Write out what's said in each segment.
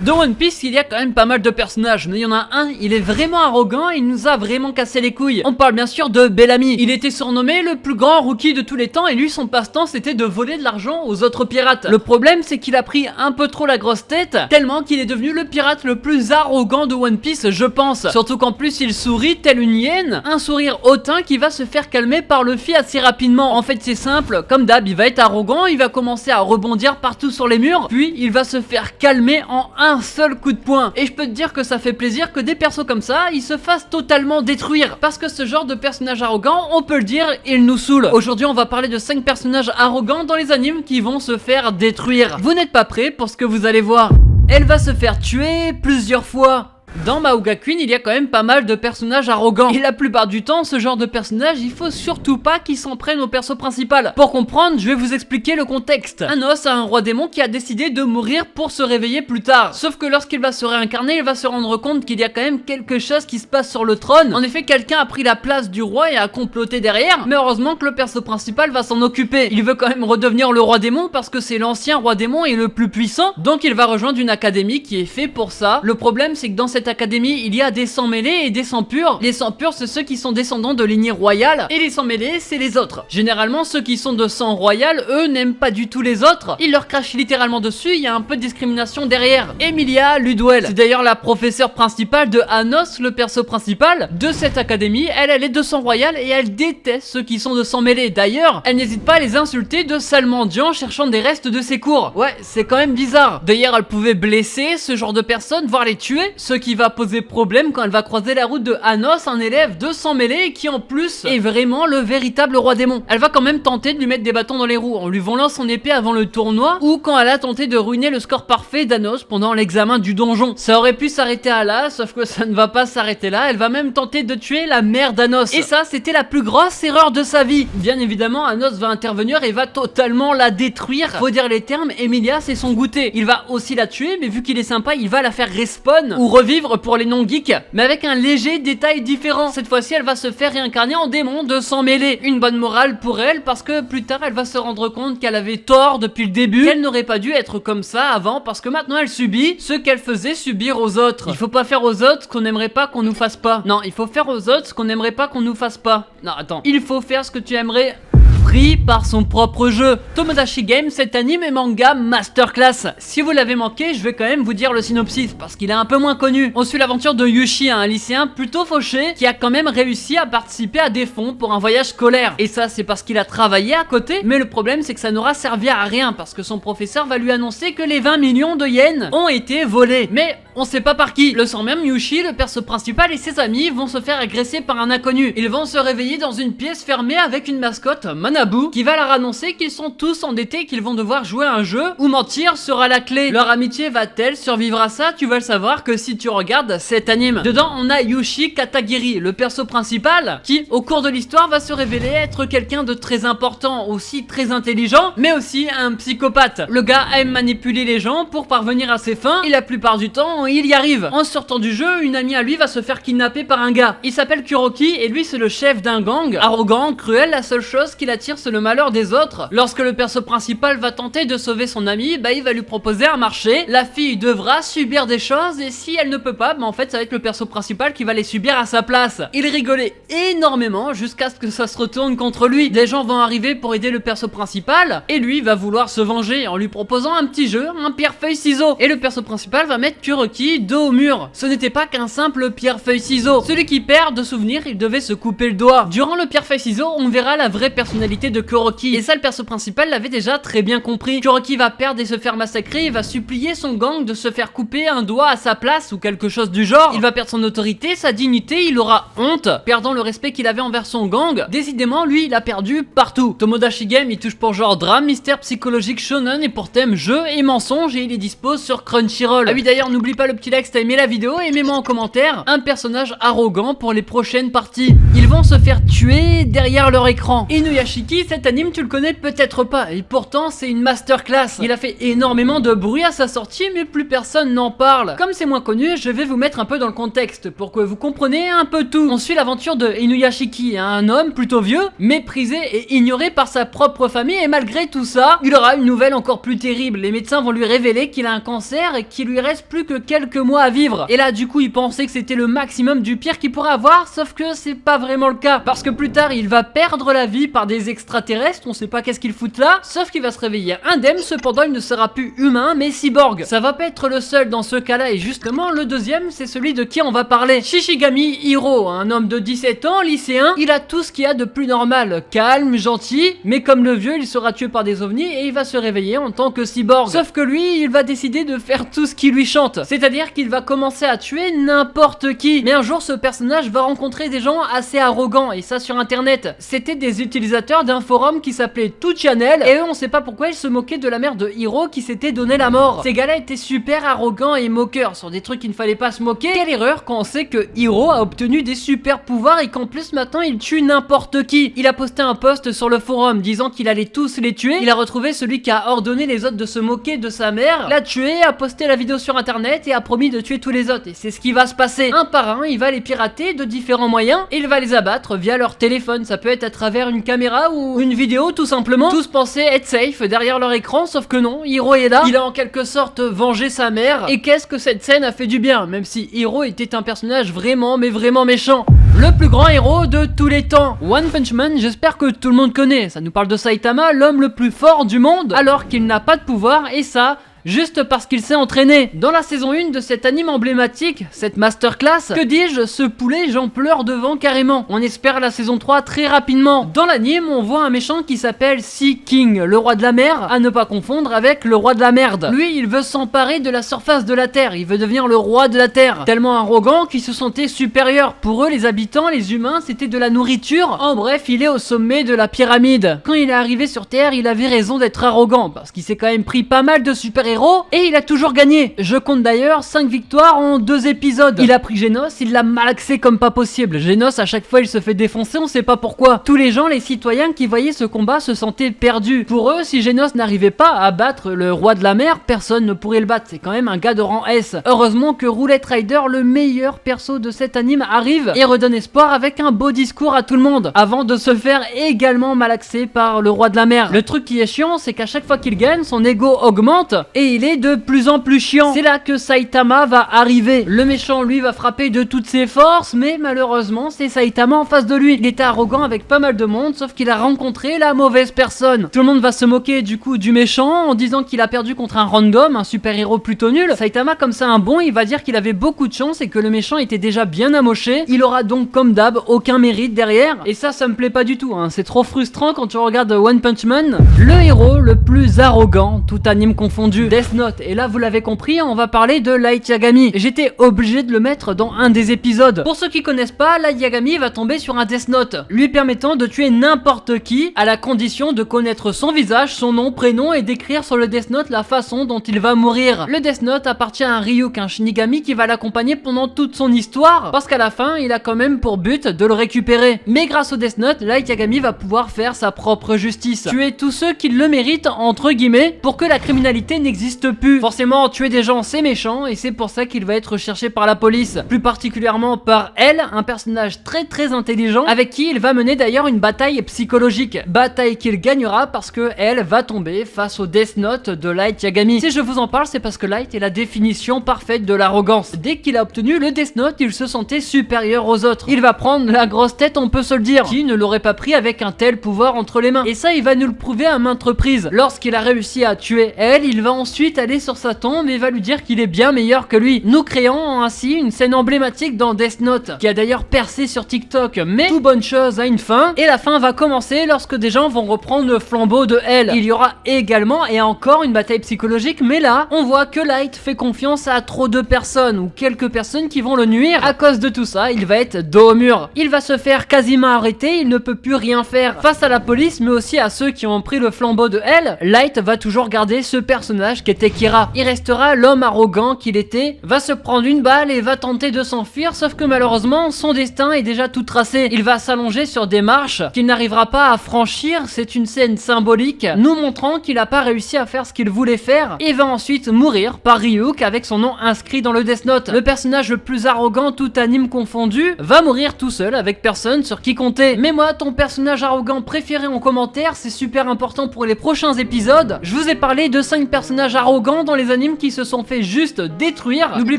Dans One Piece, il y a quand même pas mal de personnages, mais il y en a un, il est vraiment arrogant et il nous a vraiment cassé les couilles. On parle bien sûr de Bellamy. Il était surnommé le plus grand rookie de tous les temps et lui, son passe-temps, c'était de voler de l'argent aux autres pirates. Le problème, c'est qu'il a pris un peu trop la grosse tête, tellement qu'il est devenu le pirate le plus arrogant de One Piece, je pense. Surtout qu'en plus, il sourit tel une hyène, un sourire hautain qui va se faire calmer par Luffy assez rapidement. En fait, c'est simple, comme d'hab, il va être arrogant, il va commencer à rebondir partout sur les murs, puis il va se faire calmer en un seul coup de poing. Et je peux te dire que ça fait plaisir que des persos comme ça, ils se fassent totalement détruire. Parce que ce genre de personnage arrogant, on peut le dire, il nous saoule. Aujourd'hui, on va parler de 5 personnages arrogants dans les animes qui vont se faire détruire. Vous n'êtes pas prêts pour ce que vous allez voir. Elle va se faire tuer plusieurs fois. Dans Mahuga Queen, il y a quand même pas mal de personnages arrogants. Et la plupart du temps, ce genre de personnage, il faut surtout pas qu'ils s'en prennent au perso principal. Pour comprendre, je vais vous expliquer le contexte. Anos a un roi démon qui a décidé de mourir pour se réveiller plus tard. Sauf que lorsqu'il va se réincarner, il va se rendre compte qu'il y a quand même quelque chose qui se passe sur le trône. En effet, quelqu'un a pris la place du roi et a comploté derrière. Mais heureusement que le perso principal va s'en occuper. Il veut quand même redevenir le roi démon parce que c'est l'ancien roi démon et le plus puissant. Donc il va rejoindre une académie qui est faite pour ça. Le problème, c'est que dans cette académie, il y a des sangs mêlés et des sangs purs. Les sangs purs, c'est ceux qui sont descendants de lignée royale, et les sangs mêlés, c'est les autres. Généralement, ceux qui sont de sang royal, eux, n'aiment pas du tout les autres. Ils leur crachent littéralement dessus, il y a un peu de discrimination derrière. Emilia Ludwell, c'est d'ailleurs la professeure principale de Anos, le perso principal de cette académie. Elle est de sang royal et elle déteste ceux qui sont de sang mêlé. D'ailleurs, elle n'hésite pas à les insulter de sales mendiants cherchant des restes de ses cours. Ouais, c'est quand même bizarre. D'ailleurs, elle pouvait blesser ce genre de personnes, voire les tuer, ce qui va poser problème quand elle va croiser la route de Anos, un élève de sang mêlé qui en plus est vraiment le véritable roi démon. Elle va quand même tenter de lui mettre des bâtons dans les roues en lui volant son épée avant le tournoi, ou quand elle a tenté de ruiner le score parfait d'Anos pendant l'examen du donjon. Ça aurait pu s'arrêter à là, sauf que ça ne va pas s'arrêter là. Elle va même tenter de tuer la mère d'Anos. Et ça, c'était la plus grosse erreur de sa vie. Bien évidemment, Anos va intervenir et va totalement la détruire. Faut dire les termes, Emilia, c'est son goûter. Il va aussi la tuer, mais vu qu'il est sympa, il va la faire respawn ou revivre pour les non-geeks, mais avec un léger détail différent. Cette fois-ci, elle va se faire réincarner en démon de sang mêlé. Une bonne morale pour elle, parce que plus tard, elle va se rendre compte qu'elle avait tort depuis le début, qu'elle n'aurait pas dû être comme ça avant, parce que maintenant, elle subit ce qu'elle faisait subir aux autres. Il faut pas faire aux autres ce qu'on n'aimerait pas qu'on nous fasse pas. Non, il faut faire aux autres ce qu'on n'aimerait pas qu'on nous fasse pas. Non, attends. Il faut faire ce que tu aimerais... pris par son propre jeu. Tomodachi Game, cet anime et manga masterclass. Si vous l'avez manqué, je vais quand même vous dire le synopsis parce qu'il est un peu moins connu. On suit l'aventure de Yushi, un lycéen plutôt fauché qui a quand même réussi à participer à des fonds pour un voyage scolaire. Et ça, c'est parce qu'il a travaillé à côté. Mais le problème, c'est que ça n'aura servi à rien parce que son professeur va lui annoncer que les 20 millions de yens ont été volés. Mais on sait pas par qui. Le sent même, Yushi, le perso principal et ses amis vont se faire agresser par un inconnu. Ils vont se réveiller dans une pièce fermée avec une mascotte, Manabu, qui va leur annoncer qu'ils sont tous endettés et qu'ils vont devoir jouer à un jeu où mentir sera la clé. Leur amitié va-t-elle survivre à ça? Tu vas le savoir que si tu regardes cet anime. Dedans, on a Yushi Katagiri, le perso principal, qui, au cours de l'histoire, va se révéler être quelqu'un de très important, aussi très intelligent, mais aussi un psychopathe. Le gars aime manipuler les gens pour parvenir à ses fins, et la plupart du temps, il y arrive. En sortant du jeu, une amie à lui va se faire kidnapper par un gars. Il s'appelle Kuroki, et lui, c'est le chef d'un gang. Arrogant, cruel, la seule chose qui l'attire, c'est le malheur des autres. Lorsque le perso principal va tenter de sauver son ami, il va lui proposer un marché. La fille devra subir des choses, et si elle ne peut pas, en fait, ça va être le perso principal qui va les subir à sa place. Il rigolait énormément jusqu'à ce que ça se retourne contre lui. Des gens vont arriver pour aider le perso principal, et lui va vouloir se venger en lui proposant un petit jeu, un pierre-feuille-ciseau. Et le perso principal va mettre Kuroki dos au mur. Ce n'était pas qu'un simple pierre-feuille-ciseau. Celui qui perd de souvenir, il devait se couper le doigt. Durant le pierre-feuille-ciseau, on verra la vraie personnalité de Kuroki. Et ça, le perso principal l'avait déjà très bien compris. Kuroki va perdre et se faire massacrer, il va supplier son gang de se faire couper un doigt à sa place ou quelque chose du genre. Il va perdre son autorité, sa dignité, il aura honte, perdant le respect qu'il avait envers son gang. Décidément, lui, il a perdu partout. Tomodachi Game, il touche pour genre drame, mystère psychologique shonen et pour thème jeu et mensonge, et il est dispo sur Crunchyroll. Ah oui, d'ailleurs, n'oublie pas le petit like si t'as aimé la vidéo et mets-moi en commentaire un personnage arrogant pour les prochaines parties. Ils vont se faire tuer derrière leur écran. Inuyashiki, cet anime tu le connais peut-être pas et pourtant c'est une masterclass. Il a fait énormément de bruit à sa sortie mais plus personne n'en parle. Comme c'est moins connu, je vais vous mettre un peu dans le contexte pour que vous compreniez un peu tout. On suit l'aventure de Inuyashiki, un homme plutôt vieux, méprisé et ignoré par sa propre famille et malgré tout ça, il aura une nouvelle encore plus terrible. Les médecins vont lui révéler qu'il a un cancer et qu'il lui reste plus que quelques mois à vivre. Et là du coup il pensait que c'était le maximum du pire qu'il pourrait avoir, sauf que c'est pas vraiment le cas. Parce que plus tard il va perdre la vie par des extraterrestres, on sait pas qu'est-ce qu'ils foutent là, sauf qu'il va se réveiller indemne, cependant il ne sera plus humain mais cyborg. Ça va pas être le seul dans ce cas-là et justement le deuxième c'est celui de qui on va parler. Shishigami Hiro, un homme de 17 ans, lycéen, il a tout ce qu'il y a de plus normal, calme, gentil, mais comme le vieux il sera tué par des ovnis et il va se réveiller en tant que cyborg. Sauf que lui il va décider de faire tout ce qui lui chante, c'est-à-dire qu'il va commencer à tuer n'importe qui. Mais un jour ce personnage va rencontrer des gens assez arrogants et ça sur internet. C'était des utilisateurs d'un forum qui s'appelait Tout Channel et eux on sait pas pourquoi ils se moquaient de la mère de Hiro qui s'était donné la mort. Ces gars-là étaient super arrogants et moqueurs sur des trucs qu'il ne fallait pas se moquer. Quelle erreur quand on sait que Hiro a obtenu des super pouvoirs et qu'en plus maintenant il tue n'importe qui. Il a posté un post sur le forum disant qu'il allait tous les tuer. Il a retrouvé celui qui a ordonné les autres de se moquer de sa mère, l'a tué, a posté la vidéo sur internet et a promis de tuer tous les autres. Et c'est ce qui va se passer. Un par un, il va les pirater de différents moyens et il va les abattre via leur téléphone. Ça peut être à travers une caméra ou une vidéo tout simplement. Tous pensaient être safe derrière leur écran, sauf que non, Hiro est là. Il a en quelque sorte vengé sa mère. Et qu'est-ce que cette scène a fait du bien, même si Hiro était un personnage vraiment mais vraiment méchant. Le plus grand héros de tous les temps. One Punch Man, j'espère que tout le monde connaît. Ça nous parle de Saitama, l'homme le plus fort du monde, alors qu'il n'a pas de pouvoir et ça... juste parce qu'il s'est entraîné. Dans la saison 1 de cet anime emblématique, cette masterclass, que dis-je, ce poulet j'en pleure devant carrément. On espère la saison 3 très rapidement. Dans l'anime, on voit un méchant qui s'appelle Sea King, le roi de la mer, à ne pas confondre avec le roi de la merde. Lui, il veut s'emparer de la surface de la terre, il veut devenir le roi de la terre. Tellement arrogant qu'il se sentait supérieur. Pour eux, les habitants, les humains, c'était de la nourriture. En bref, il est au sommet de la pyramide. Quand il est arrivé sur Terre, il avait raison d'être arrogant, parce qu'il s'est quand même pris pas mal de super-héros et il a toujours gagné. Je compte d'ailleurs 5 victoires en 2 épisodes. Il a pris Genos, il l'a malaxé comme pas possible. Genos à chaque fois il se fait défoncer, on sait pas pourquoi. Tous les gens, les citoyens qui voyaient ce combat se sentaient perdus. Pour eux, si Genos n'arrivait pas à battre le roi de la mer, personne ne pourrait le battre. C'est quand même un gars de rang S. Heureusement que Roulette Rider, le meilleur perso de cet anime, arrive et redonne espoir avec un beau discours à tout le monde, avant de se faire également malaxer par le roi de la mer. Le truc qui est chiant, c'est qu'à chaque fois qu'il gagne, son ego augmente et il est de plus en plus chiant. C'est là que Saitama va arriver. Le méchant lui va frapper de toutes ses forces, mais malheureusement c'est Saitama en face de lui. Il était arrogant avec pas mal de monde, sauf qu'il a rencontré la mauvaise personne. Tout le monde va se moquer du coup du méchant en disant qu'il a perdu contre un random, un super héros plutôt nul. Saitama, comme ça un bon, il va dire qu'il avait beaucoup de chance et que le méchant était déjà bien amoché. Il aura donc comme d'hab aucun mérite derrière, et ça me plaît pas du tout hein. C'est trop frustrant quand tu regardes One Punch Man. Le héros le plus arrogant, tout anime confondu, Death Note. Et là vous l'avez compris, on va parler de Light Yagami. J'étais obligé de le mettre dans un des épisodes. Pour ceux qui connaissent pas, Light Yagami va tomber sur un Death Note, lui permettant de tuer n'importe qui, à la condition de connaître son visage, son nom, prénom et d'écrire sur le Death Note la façon dont il va mourir. Le Death Note appartient à un Ryuk, un Shinigami qui va l'accompagner pendant toute son histoire, parce qu'à la fin il a quand même pour but de le récupérer. Mais grâce au Death Note, Light Yagami va pouvoir faire sa propre justice, tuer tous ceux qui le méritent entre guillemets, pour que la criminalité n'existe plus. Forcément, tuer des gens c'est méchant et c'est pour ça qu'il va être recherché par la police, plus particulièrement par elle, un personnage très intelligent avec qui il va mener d'ailleurs une bataille psychologique, bataille qu'il gagnera parce que elle va tomber face au Death Note de Light Yagami. Si je vous en parle, c'est parce que Light est la définition parfaite de l'arrogance. Dès qu'il a obtenu le Death Note, il se sentait supérieur aux autres. Il va prendre la grosse tête, on peut se le dire. Qui ne l'aurait pas pris avec un tel pouvoir entre les mains? Et ça, il va nous le prouver à maintes reprises. Lorsqu'il a réussi à tuer elle, il va ensuite aller sur sa tombe et va lui dire qu'il est bien meilleur que lui, nous créant ainsi une scène emblématique dans Death Note, qui a d'ailleurs percé sur TikTok. Mais toute bonne chose a une fin, et la fin va commencer lorsque des gens vont reprendre le flambeau de elle. Il y aura également et encore une bataille psychologique, mais là, on voit que Light fait confiance à trop de personnes, ou quelques personnes qui vont le nuire. À cause de tout ça, il va être dos au mur. Il va se faire quasiment arrêter, il ne peut plus rien faire face à la police, mais aussi à ceux qui ont pris le flambeau de elle. Light va toujours garder ce personnage personnage qui était Kira. Il restera l'homme arrogant qu'il était, va se prendre une balle et va tenter de s'enfuir, sauf que malheureusement son destin est déjà tout tracé. Il va s'allonger sur des marches qu'il n'arrivera pas à franchir. C'est une scène symbolique nous montrant qu'il n'a pas réussi à faire ce qu'il voulait faire et va ensuite mourir par Ryuk avec son nom inscrit dans le Death Note. Le personnage le plus arrogant, tout anime confondu, va mourir tout seul avec personne sur qui compter. Mais moi, ton personnage arrogant préféré en commentaire, c'est super important pour les prochains épisodes. Je vous ai parlé de 5 personnages arrogants dans les animes qui se sont fait juste détruire. N'oublie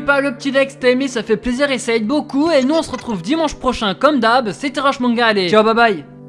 pas le petit like si t'as aimé, ça fait plaisir et ça aide beaucoup. Et nous on se retrouve dimanche prochain comme d'hab. C'était Rush Manga, allez, ciao, bye bye.